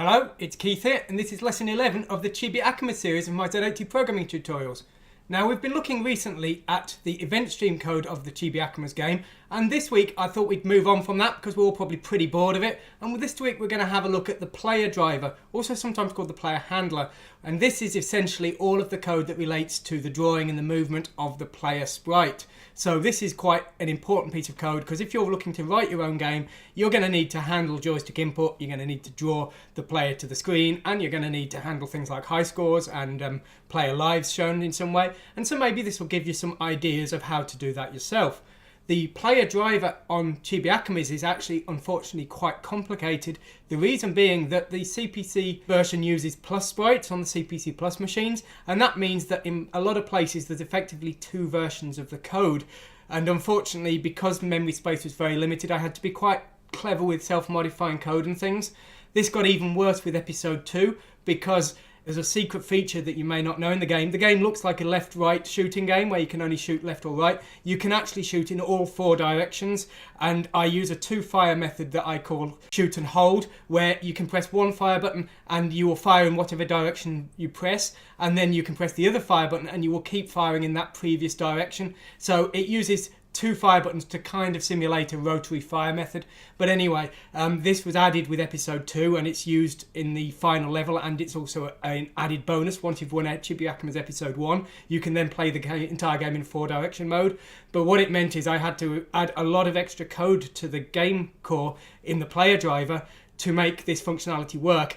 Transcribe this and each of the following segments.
Hello, it's Keith here, and this is lesson 11 of the ChibiAkumas series of my Z80 programming tutorials. Now, we've been looking recently at the event stream code of the ChibiAkumas game, and this week I thought we'd move on from that because we're all probably pretty bored of it. And this week we're going to have a look at the player driver, also sometimes called the player handler. And this is essentially all of the code that relates to the drawing and the movement of the player sprite. So this is quite an important piece of code because if you're looking to write your own game, you're going to need to handle joystick input, you're going to need to draw the player to the screen, and you're going to need to handle things like high scores and player lives shown in some way. And so maybe this will give you some ideas of how to do that yourself. The player driver on ChibiAkumas is actually unfortunately quite complicated. The reason being that the CPC version uses plus sprites on the CPC plus machines, and that means that in a lot of places there's effectively two versions of the code. And unfortunately, because memory space was very limited, I had to be quite clever with self-modifying code and things. This got even worse with episode 2 because there's a secret feature that you may not know in the game. The game looks like a left-right shooting game where you can only shoot left or right. You can actually shoot in all 4 directions, and I use a 2-fire method that I call shoot and hold, where you can press one fire button and you will fire in whatever direction you press, and then you can press the other fire button and you will keep firing in that previous direction. So it uses 2 fire buttons to kind of simulate a rotary fire method. But anyway, this was added with episode 2 and it's used in the final level, and it's also an added bonus. Once you've won ChibiAkumas episode 1, you can then play the entire game in 4-direction mode. But what it meant is I had to add a lot of extra code to the game core in the player driver to make this functionality work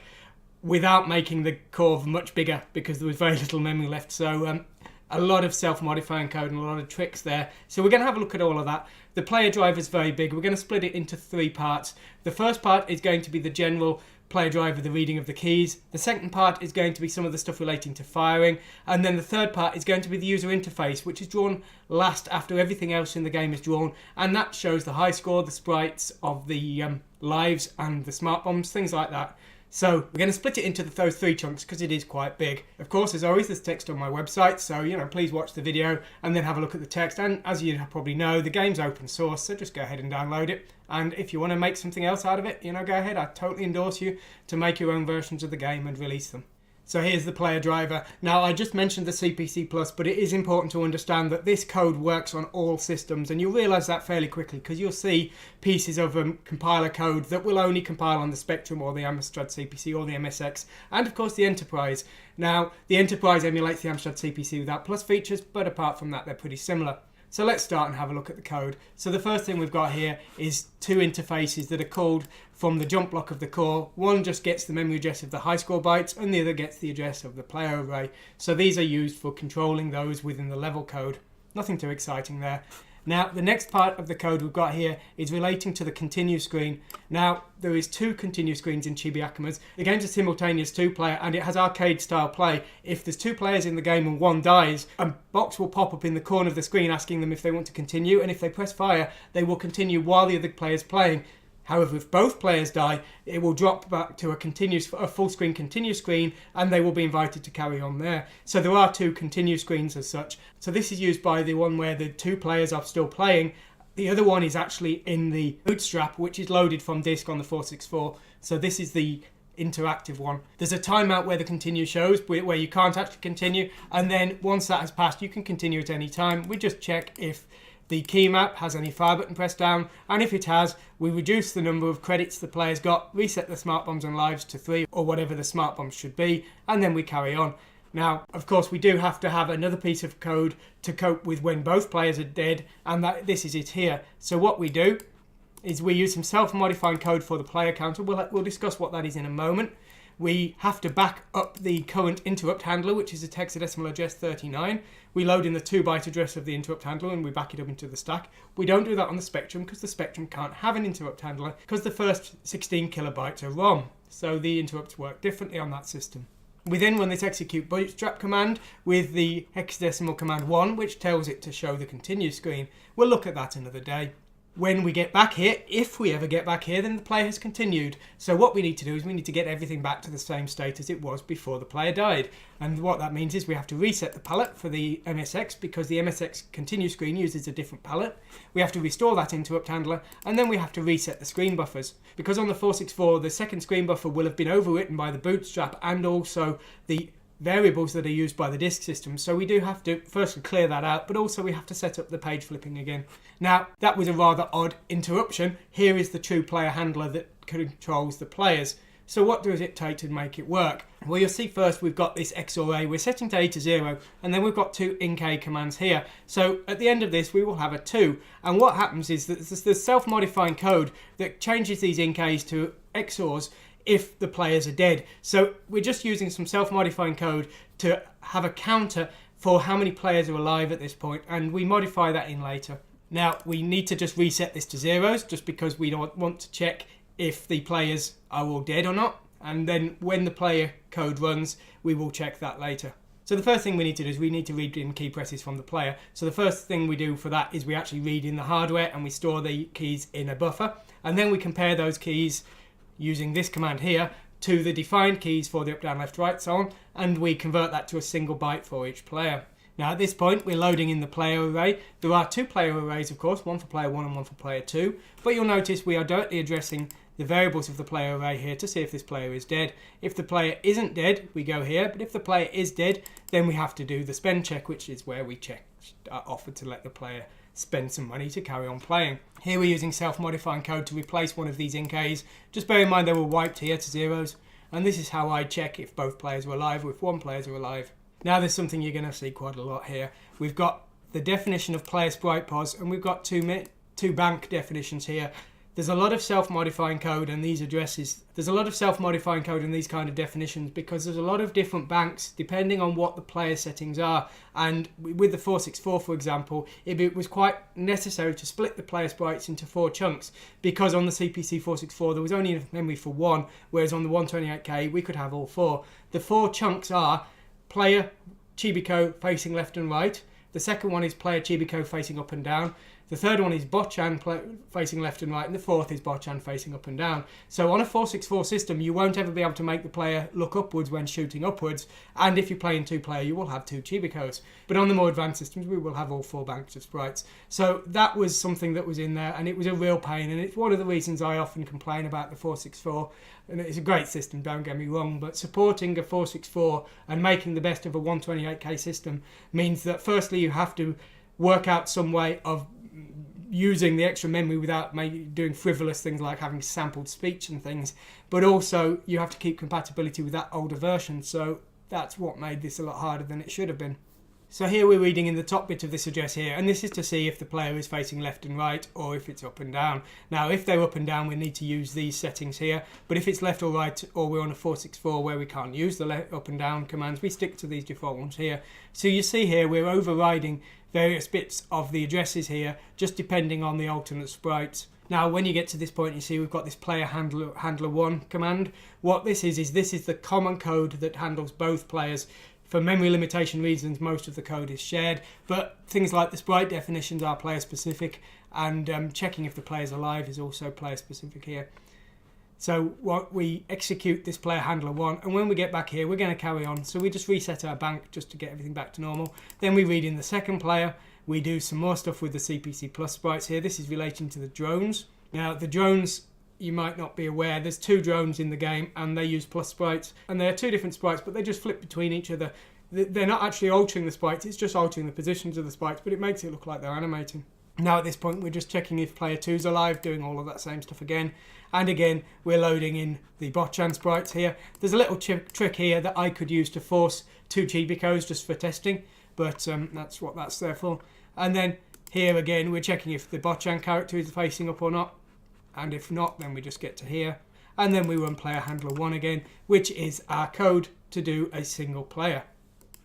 without making the core much bigger because there was very little memory left. So a lot of self-modifying code and a lot of tricks there. So we're going to have a look at all of that. The player driver is very big. We're going to split it into 3 parts. The first part is going to be the general player driver, the reading of the keys. The second part is going to be some of the stuff relating to firing. And then the third part is going to be the user interface, which is drawn last after everything else in the game is drawn. And that shows the high score, the sprites of the lives and the smart bombs, things like that. So we're going to split it into those 3 chunks because it is quite big. Of course, as always, there's text on my website, so please watch the video and then have a look at the text. And as you probably know, the game's open source, so just go ahead and download it. And if you want to make something else out of it, go ahead. I totally endorse you to make your own versions of the game and release them. So here's the player driver. Now, I just mentioned the CPC Plus, but it is important to understand that this code works on all systems, and you'll realise that fairly quickly because you'll see pieces of compiler code that will only compile on the Spectrum or the Amstrad CPC or the MSX, and of course the Enterprise. Now, the Enterprise emulates the Amstrad CPC without Plus features, but apart from that, they're pretty similar. So let's start and have a look at the code. So the first thing we've got here is 2 interfaces that are called from the jump block of the core. One just gets the memory address of the high score bytes and the other gets the address of the player array. So these are used for controlling those within the level code. Nothing too exciting there. Now, the next part of the code we've got here is relating to the continue screen. Now, there is 2 continue screens in ChibiAkumas. The game's a simultaneous 2-player and it has arcade-style play. If there's 2 players in the game and one dies, a box will pop up in the corner of the screen asking them if they want to continue, and if they press fire, they will continue while the other player's playing. However, if both players die, it will drop back to a full screen continue screen and they will be invited to carry on there. So there are 2 continue screens as such. So this is used by the one where the 2 players are still playing. The other one is actually in the bootstrap, which is loaded from disk on the 464. So this is the interactive one. There's a timeout where the continue shows, where you can't actually continue. And then once that has passed, you can continue at any time. We just check if the key map has any fire button pressed down, and if it has, we reduce the number of credits the player's got, reset the smart bombs and lives to 3 or whatever the smart bombs should be, and then we carry on. Now, of course, we do have to have another piece of code to cope with when both players are dead, and this is it here. So what we do is we use some self-modifying code for the player counter. We'll discuss what that is in a moment. We have to back up the current interrupt handler, which is a hexadecimal address 39. We load in the 2-byte address of the interrupt handler and we back it up into the stack. We don't do that on the Spectrum because the Spectrum can't have an interrupt handler because the first 16 kilobytes are ROM. So the interrupts work differently on that system. We then run this execute bootstrap command with the hexadecimal command 1, which tells it to show the continue screen. We'll look at that another day. when we get back here, if we ever get back here, then the play has continued. So what we need to do is we need to get everything back to the same state as it was before the player died. And what that means is we have to reset the palette for the MSX, because the MSX continue screen uses a different palette. We have to restore that interrupt handler, and then we have to reset the screen buffers. Because on the 464, the second screen buffer will have been overwritten by the bootstrap and also the variables that are used by the disk system. So we do have to first clear that out, but also we have to set up the page flipping again. Now, that was a rather odd interruption. Here is the true player handler that controls the players. So what does it take to make it work? Well, you'll see first we've got this XOR A. We're setting to A to 0, and then we've got two INK commands here. So at the end of this, we will have a 2. And what happens is that there's the self-modifying code that changes these INKs to XORs if the players are dead. So we're just using some self-modifying code to have a counter for how many players are alive at this point, and we modify that in later. Now, we need to just reset this to zeros, just because we don't want to check if the players are all dead or not, and then when the player code runs, we will check that later. So the first thing we need to do is we need to read in Keypresses from the player. So the first thing we do for that is we actually read in the hardware and we store the keys in a buffer, and then we compare those keys using this command here to the defined keys for the up, down, left, right, so on, and we convert that to a single byte for each player. Now at this point we're loading in the player array. There are two player arrays, of course, one for player 1 and one for player 2, but you'll notice we are directly addressing the variables of the player array here to see if this player is dead. If the player isn't dead, we go here, but if the player is dead, then we have to do the spend check, which is where we check offer to let the player spend some money to carry on playing. Here we're using self-modifying code to replace one of these INKs. Just bear in mind they were wiped here to zeros, and this is how I check if both players are alive or if one player is alive. Now there's something you're going to see quite a lot here. We've got the definition of player sprite pos, and we've got two bank definitions here. There's a lot of self-modifying code in these addresses. There's a lot of self-modifying code in these kind of definitions because there's a lot of different banks depending on what the player settings are. And with the 464, for example, it was quite necessary to split the player sprites into 4 chunks, because on the CPC 464 there was only enough memory for 1, whereas on the 128K we could have all 4. The 4 chunks are player Chibico facing left and right. The second one is player Chibico facing up and down. The third one is Botchan facing left and right, and the fourth is Botchan facing up and down. So on a 464 system, you won't ever be able to make the player look upwards when shooting upwards, and if you play in 2-player, you will have 2 Chibicos. But on the more advanced systems, we will have all 4 banks of sprites. So that was something that was in there, and it was a real pain, and it's one of the reasons I often complain about the 464. And it's a great system, don't get me wrong, but supporting a 464 and making the best of a 128K system means that firstly you have to work out some way of using the extra memory without maybe doing frivolous things like having sampled speech and things, but also you have to keep compatibility with that older version, so that's what made this a lot harder than it should have been. So here we're reading in the top bit of this address here, and this is to see if the player is facing left and right or if it's up and down. Now if they're up and down we need to use these settings here, but if it's left or right, or we're on a 464 where we can't use the up and down commands, we stick to these default ones here. So you see here we're overriding various bits of the addresses here, just depending on the alternate sprites. Now when you get to this point, you see we've got this player handler 1 command. What this is the common code that handles both players. For memory limitation reasons, most of the code is shared, but things like the sprite definitions are player specific, and checking if the player's alive is also player specific here. So what we execute this player handler 1, and when we get back here we're going to carry on. So we just reset our bank just to get everything back to normal. Then we read in the second player. We do some more stuff with the CPC plus sprites here. This is relating to the drones. Now the drones, you might not be aware, there's 2 drones in the game and they use plus sprites, and they're 2 different sprites but they just flip between each other. They're not actually altering the sprites, it's just altering the positions of the sprites, but it makes it look like they're animating. Now at this point we're just checking if player 2's alive, doing all of that same stuff again. And again, we're loading in the Botchan sprites here. There's a little trick here that I could use to force 2 Chibicos just for testing, but that's what that's there for. And then here again, we're checking if the Botchan character is facing up or not. And if not, then we just get to here. And then we run player handler 1 again, which is our code to do a single player.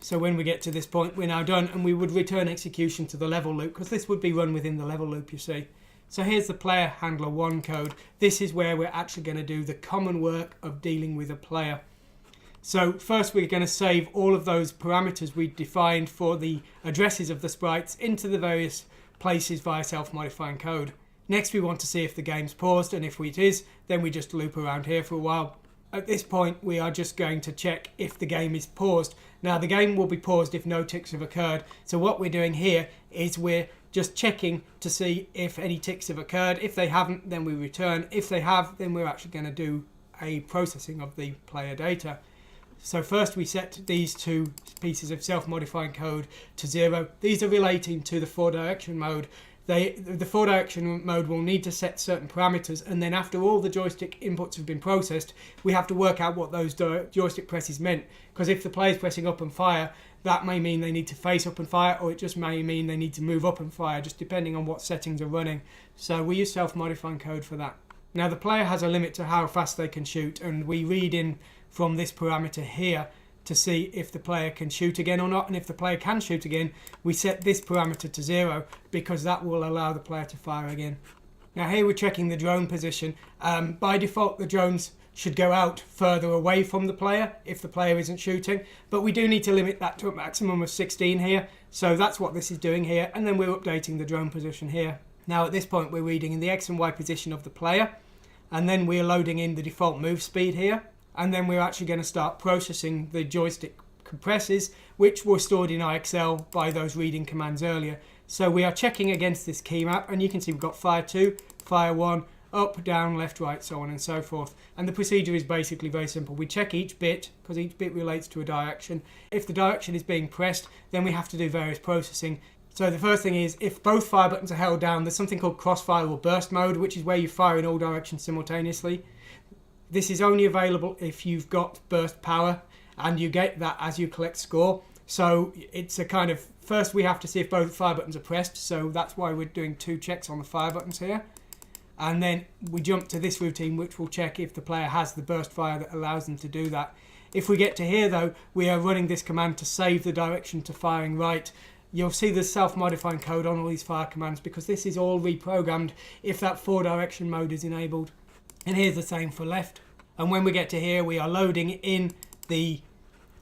So when we get to this point, we're now done, and we would return execution to the level loop, because this would be run within the level loop, you see. So here's the player handler 1 code. This is where we're actually going to do the common work of dealing with a player. So first we're going to save all of those parameters we defined for the addresses of the sprites into the various places via self-modifying code. Next we want to see if the game's paused, and if it is, then we just loop around here for a while. At this point we are just going to check if the game is paused. Now the game will be paused if no ticks have occurred, so what we're doing here is we're just checking to see if any ticks have occurred. If they haven't, then we return. If they have, then we're actually going to do a processing of the player data. So first we set these two pieces of self-modifying code to 0. These are relating to the 4-direction mode. The 4-direction mode will need to set certain parameters, and then after all the joystick inputs have been processed, we have to work out what those joystick presses meant. Because if the player is pressing up and fire, that may mean they need to face up and fire, or it just may mean they need to move up and fire, just depending on what settings are running. So we use self-modifying code for that. Now the player has a limit to how fast they can shoot, and we read in from this parameter here to see if the player can shoot again or not. And if the player can shoot again, we set this parameter to 0 because that will allow the player to fire again. Now here we're checking the drone position. By default the drones should go out further away from the player if the player isn't shooting, but we do need to limit that to a maximum of 16 here, so that's what this is doing here, and then we're updating the drone position here. Now at this point we're reading in the X and Y position of the player, and then we're loading in the default move speed here, and then we're actually going to start processing the joystick compresses, which were stored in IXL by those reading commands earlier. So we are checking against this key map, and you can see we've got fire 2, fire 1, up, down, left, right, so on and so forth. And the procedure is basically very simple. We check each bit, because each bit relates to a direction. If the direction is being pressed, then we have to do various processing. So the first thing is, if both fire buttons are held down, there's something called crossfire or burst mode, which is where you fire in all directions simultaneously. This is only available if you've got burst power, and you get that as you collect score. So it's a kind of, first we have to see if both fire buttons are pressed, so that's why we're doing 2 checks on the fire buttons here. And then we jump to this routine, which will check if the player has the burst fire that allows them to do that. If we get to here though, we are running this command to save the direction to firing right. You'll see the self-modifying code on all these fire commands because this is all reprogrammed if that 4-direction mode is enabled. And here's the same for left. And when we get to here, we are loading in the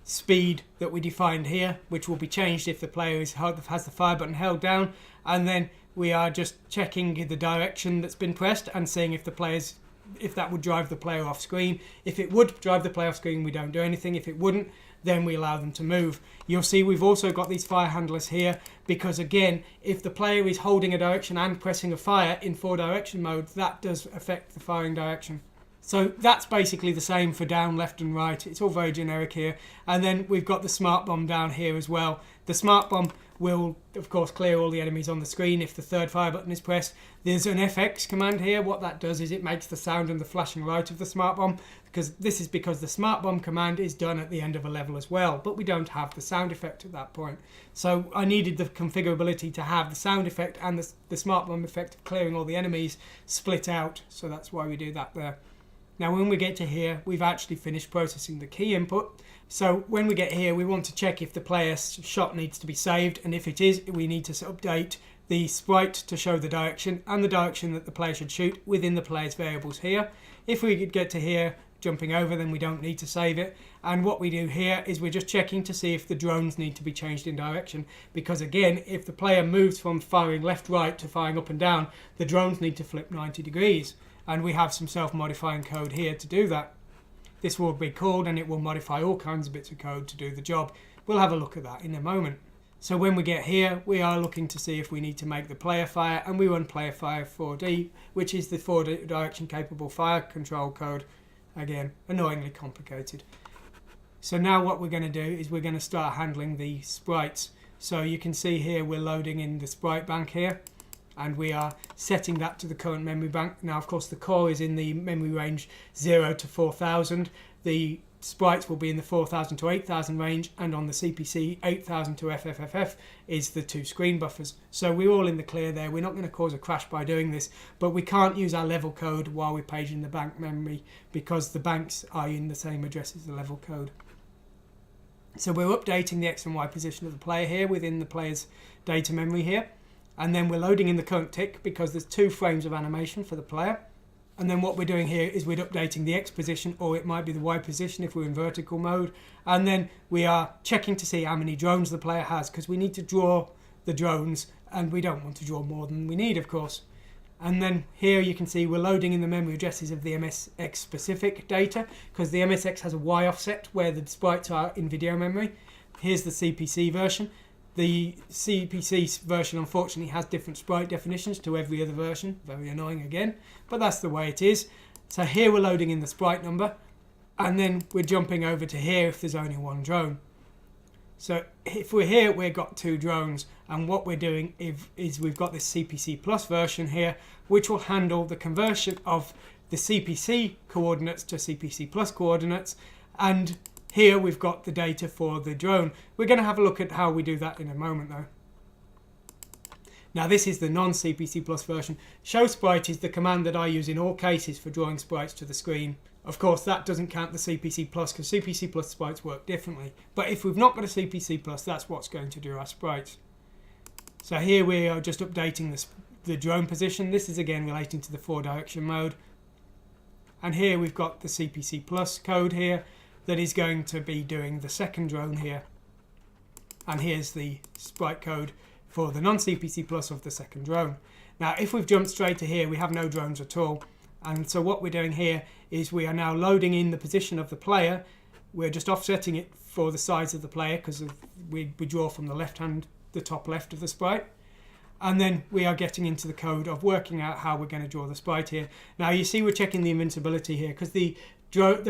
speed that we defined here, which will be changed if the player has the fire button held down, and then we are just checking the direction that's been pressed and seeing if that would drive the player off screen. If it would drive the player off screen, we don't do anything. If it wouldn't, then we allow them to move. You'll see we've also got these fire handlers here because again, if the player is holding a direction and pressing a fire in 4-direction mode, that does affect the firing direction. So that's basically the same for down, left and right. It's all very generic here. And then we've got the smart bomb down here as well. The smart bomb will, of course, clear all the enemies on the screen if the 3rd fire button is pressed. There's an FX command here. What that does is it makes the sound and the flashing light of the smart bomb, because the smart bomb command is done at the end of a level as well, but we don't have the sound effect at that point. So I needed the configurability to have the sound effect and the smart bomb effect of clearing all the enemies split out, so that's why we do that there. Now when we get to here, we've actually finished processing the key input. So when we get here, we want to check if the player's shot needs to be saved, and if it is, we need to update the sprite to show the direction and the direction that the player should shoot within the player's variables here. If we get to here, jumping over, then we don't need to save it. And what we do here is we're just checking to see if the drones need to be changed in direction, because again, if the player moves from firing left, right to firing up and down, the drones need to flip 90 degrees. And we have some self-modifying code here to do that. This will be called and it will modify all kinds of bits of code to do the job. We'll have a look at that in a moment. So when we get here, we are looking to see if we need to make the player fire, and we run player fire 4D, which is the 4-direction capable fire control code. Again, annoyingly complicated. So now what we're going to do is we're going to start handling the sprites. So you can see here we're loading in the sprite bank here, and we are setting that to the current memory bank. Now, of course, the core is in the memory range 0 to 4000. The sprites will be in the 4000 to 8000 range, and on the CPC 8000 to FFFF is the 2 screen buffers. So we're all in the clear there. We're not going to cause a crash by doing this, but we can't use our level code while we're paging the bank memory because the banks are in the same address as the level code. So we're updating the X and Y position of the player here within the player's data memory here. And then we're loading in the current tick because there's 2 frames of animation for the player. And then what we're doing here is we're updating the X position, or it might be the Y position if we're in vertical mode. And then we are checking to see how many drones the player has, because we need to draw the drones and we don't want to draw more than we need, of course. And then here you can see we're loading in the memory addresses of the MSX specific data, because the MSX has a Y offset where the sprites are in video memory. Here's the CPC version. The CPC version unfortunately has different sprite definitions to every other version. Very annoying again, but that's the way it is. So here we're loading in the sprite number, and then we're jumping over to here if there's only one drone. So if we're here, we've got two drones, and what we're doing is we've got this CPC Plus version here, which will handle the conversion of the CPC coordinates to CPC Plus coordinates, and here we've got the data for the drone. We're going to have a look at how we do that in a moment though. Now this is the non-CPC Plus version. Show sprite is the command that I use in all cases for drawing sprites to the screen. Of course, that doesn't count the CPC Plus because CPC Plus sprites work differently. But if we've not got a CPC Plus, that's what's going to do our sprites. So here we are just updating the drone position. This is again relating to the 4-direction mode. And here we've got the CPC Plus code here that is going to be doing the second drone here. And here's the sprite code for the non-CPC Plus of the second drone. Now, if we've jumped straight to here, we have no drones at all. And so what we're doing here is we are now loading in the position of the player. We're just offsetting it for the size of the player because we draw from the left hand, the top left of the sprite. And then we are getting into the code of working out how we're going to draw the sprite here. Now you see we're checking the invincibility here because the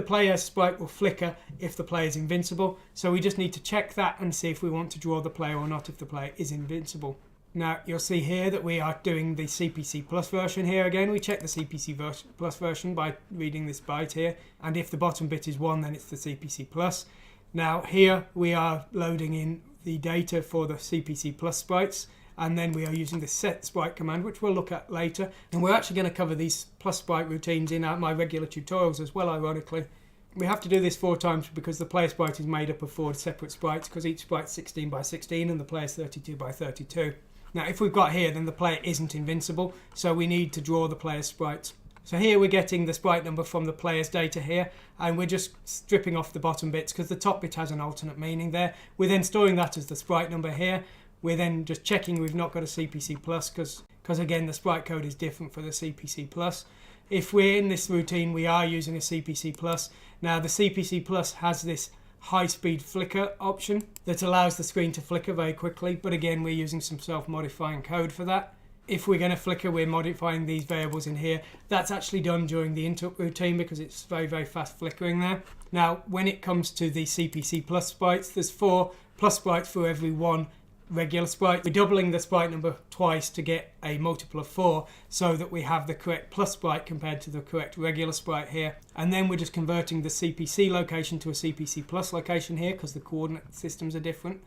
player's sprite will flicker if the player is invincible. So we just need to check that and see if we want to draw the player or not if the player is invincible. Now you'll see here that we are doing the CPC Plus version here again. We check the CPC Plus version by reading this byte here, and if the bottom bit is 1 then it's the CPC Plus. Now here we are loading in the data for the CPC Plus sprites, and then we are using the set sprite command, which we'll look at later. And we're actually going to cover these plus sprite routines in my regular tutorials as well, ironically. We have to do this 4 times because the player sprite is made up of 4 separate sprites because each sprite's 16 by 16 and the player's 32 by 32. Now if we've got here, then the player isn't invincible, so we need to draw the player's sprites. So here we're getting the sprite number from the player's data here, and we're just stripping off the bottom bits because the top bit has an alternate meaning there. We're then storing that as the sprite number here. We're then just checking we've not got a CPC Plus because again the sprite code is different for the CPC Plus. If we're in this routine, we are using a CPC Plus. Now the CPC Plus has this high-speed flicker option that allows the screen to flicker very quickly, but again we're using some self-modifying code for that. If we're going to flicker, we're modifying these variables in here. That's actually done during the interrupt routine because it's very, very fast flickering there. Now when it comes to the CPC Plus sprites, there's 4 plus sprites for every 1 regular sprite. We're doubling the sprite number twice to get a multiple of 4 so that we have the correct plus sprite compared to the correct regular sprite here. And then we're just converting the CPC location to a CPC Plus location here because the coordinate systems are different.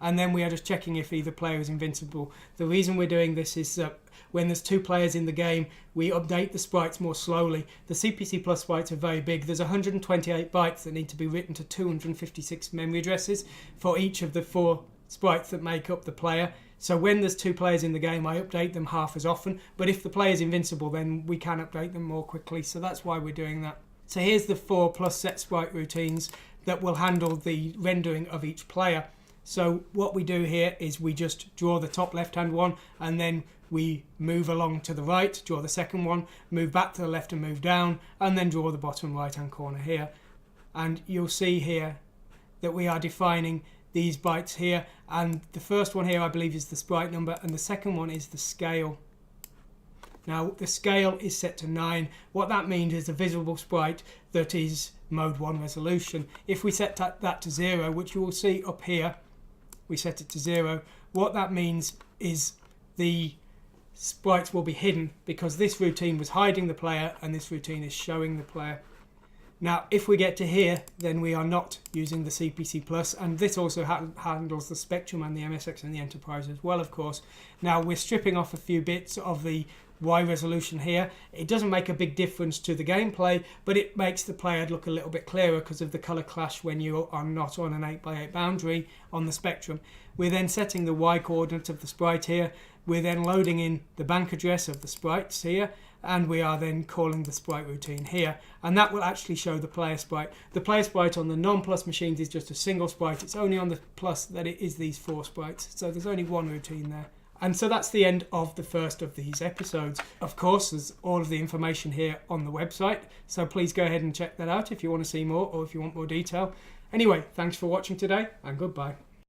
And then we are just checking if either player is invincible. The reason we're doing this is when there's 2 players in the game, we update the sprites more slowly. The CPC Plus sprites are very big. There's 128 bytes that need to be written to 256 memory addresses for each of the 4 sprites that make up the player. So when there's 2 players in the game, I update them half as often. But if the player is invincible, then we can update them more quickly. So that's why we're doing that. So here's the 4 plus set sprite routines that will handle the rendering of each player. So what we do here is we just draw the top left hand one, and then we move along to the right, draw the second one, move back to the left and move down, and then draw the bottom right hand corner here. And you'll see here that we are defining these bytes here, and the first one here I believe is the sprite number, and the second one is the scale. Now the scale is set to 9. What that means is a visible sprite that is mode 1 resolution. If we set that to 0, which you will see up here, we set it to 0, what that means is the sprites will be hidden because this routine was hiding the player and this routine is showing the player. Now if we get to here, then we are not using the CPC Plus, and this also handles the Spectrum and the MSX and the Enterprise as well, of course. Now we're stripping off a few bits of the Y resolution here. It doesn't make a big difference to the gameplay, but it makes the player look a little bit clearer because of the colour clash when you are not on an 8x8 boundary on the Spectrum. We're then setting the Y coordinate of the sprite here. We're then loading in the bank address of the sprites here, and we are then calling the sprite routine here, and that will actually show the player sprite. The player sprite on the non-plus machines is just a single sprite. It's only on the plus that it is these 4 sprites, so there's only one routine there. And so that's the end of the first of these episodes. Of course, there's all of the information here on the website, so please go ahead and check that out if you want to see more or if you want more detail. Anyway, thanks for watching today, and goodbye.